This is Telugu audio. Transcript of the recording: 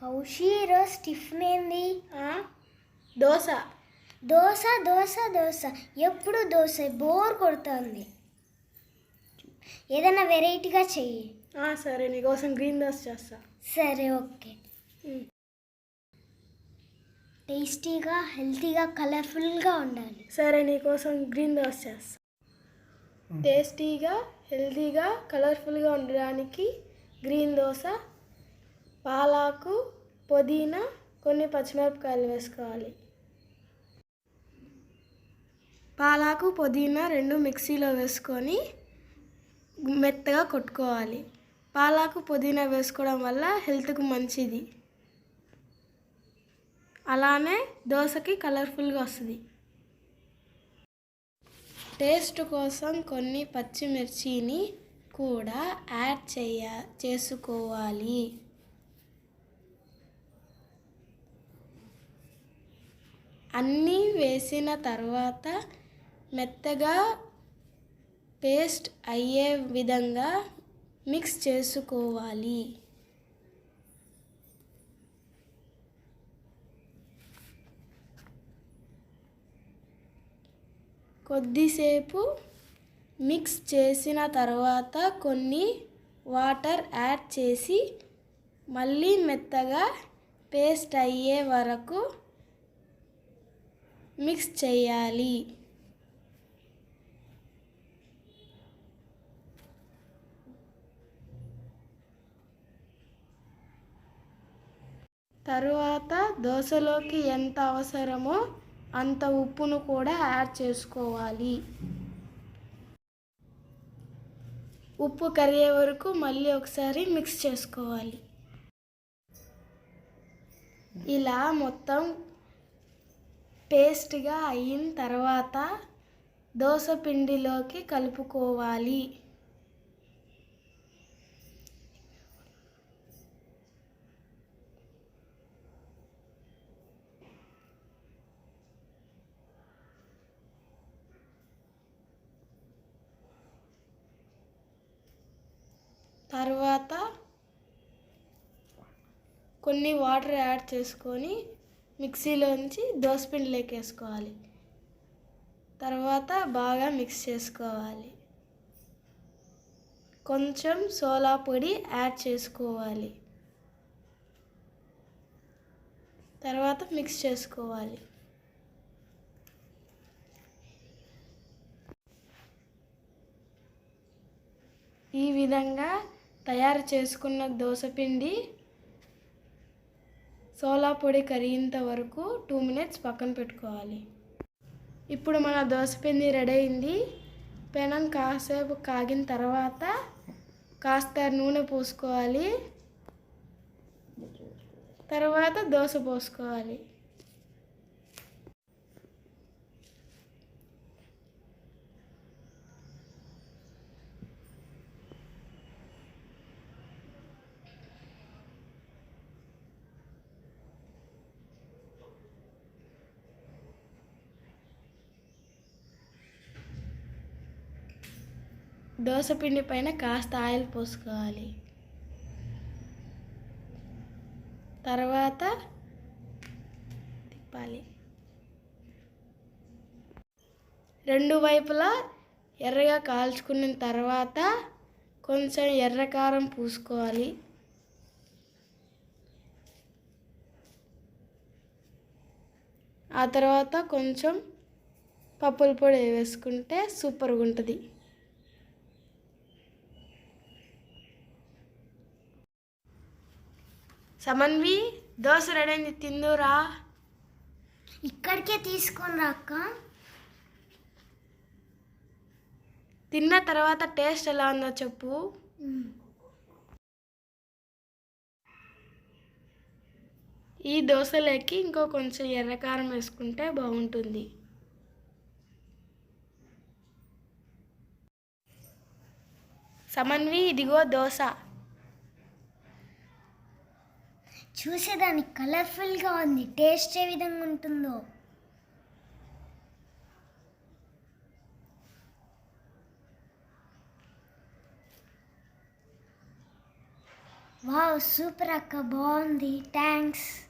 కౌశి ఈరోజు టిఫిన్ ఏంది? దోశ. దోశ దోశ దోశ, ఎప్పుడు దోశ, బోర్ కొడుతుంది. ఏదైనా వెరైటీగా చెయ్యి. సరే, నీకోసం గ్రీన్ దోశ చేస్తా. సరే, ఓకే. టేస్టీగా, హెల్తీగా, కలర్ఫుల్గా ఉండాలి. సరే, నీకోసం గ్రీన్ దోశ చేస్తా. టేస్టీగా, హెల్తీగా, కలర్ఫుల్గా ఉండడానికి గ్రీన్ దోశ, పాలాకు, పుదీనా, కొన్ని పచ్చిమిరపకాయలు వేసుకోవాలి. పాలాకు, పుదీనా రెండు మిక్సీలో వేసుకొని మెత్తగా కొట్టుకోవాలి. పాలాకు, పుదీనా వేసుకోవడం వల్ల హెల్త్కు మంచిది. అలానే దోశకి కలర్ఫుల్గా వస్తుంది. టేస్ట్ కోసం కొన్ని పచ్చిమిర్చిని కూడా యాడ్ చేసుకోవాలి. అన్నీ వేసిన తర్వాత మెత్తగా పేస్ట్ అయ్యే విధంగా మిక్స్ చేసుకోవాలి. కొద్దిసేపు మిక్స్ చేసిన తర్వాత కొన్ని వాటర్ యాడ్ చేసి మళ్ళీ మెత్తగా పేస్ట్ అయ్యే వరకు మిక్స్ చేయాలి. తరువాత దోశలోకి ఎంత అవసరమో అంత ఉప్పును కూడా యాడ్ చేసుకోవాలి. ఉప్పు కరిగే వరకు మళ్ళీ ఒకసారి మిక్స్ చేసుకోవాలి. ఇలా మొత్తం పేస్ట్గా అయిన తర్వాత దోశ పిండిలోకి కలుపుకోవాలి. తర్వాత కొన్ని వాటర్ యాడ్ చేసుకొని మిక్సీలోంచి దోసపిండిలోకి వేసుకోవాలి. తర్వాత బాగా మిక్స్ చేసుకోవాలి. కొంచెం సోలా పొడి యాడ్ చేసుకోవాలి. తర్వాత మిక్స్ చేసుకోవాలి. ఈ విధంగా తయారు చేసుకున్న దోసపిండి సోలా పొడి కరిగేంత వరకు 2 minutes పక్కన పెట్టుకోవాలి. ఇప్పుడు మన దోసపిండి రెడీ అయింది. పెనం కాసేపు కాగిన తర్వాత కాస్త నూనె పోసుకోవాలి. తర్వాత దోశ పోసుకోవాలి. దోసపిండి పైన కాస్త ఆయిల్ పోసుకోవాలి. తర్వాత తిప్పాలి. రెండు వైపులా ఎర్రగా కాల్చుకున్న తర్వాత కొంచెం ఎర్రకారం పూసుకోవాలి. ఆ తర్వాత కొంచెం పప్పుల పొడి వేసుకుంటే సూపర్గా ఉంటుంది. సమన్వి, దోశ రెడీ అయింది, తిందురా. ఇక్కడికే తీసుకొని రాక్క. తిన్న తర్వాత టేస్ట్ ఎలా ఉందో చెప్పు. ఈ దోశలోకి ఇంకో కొంచెం ఎర్రకారం వేసుకుంటే బాగుంటుంది. సమన్వి, ఇదిగో దోశ. చూసేదానికి కలర్ఫుల్గా ఉంది. టేస్ట్ ఏ విధంగా ఉంటుందో. వావ్ సూపర్ అక్క, బాగుంది, థ్యాంక్స్.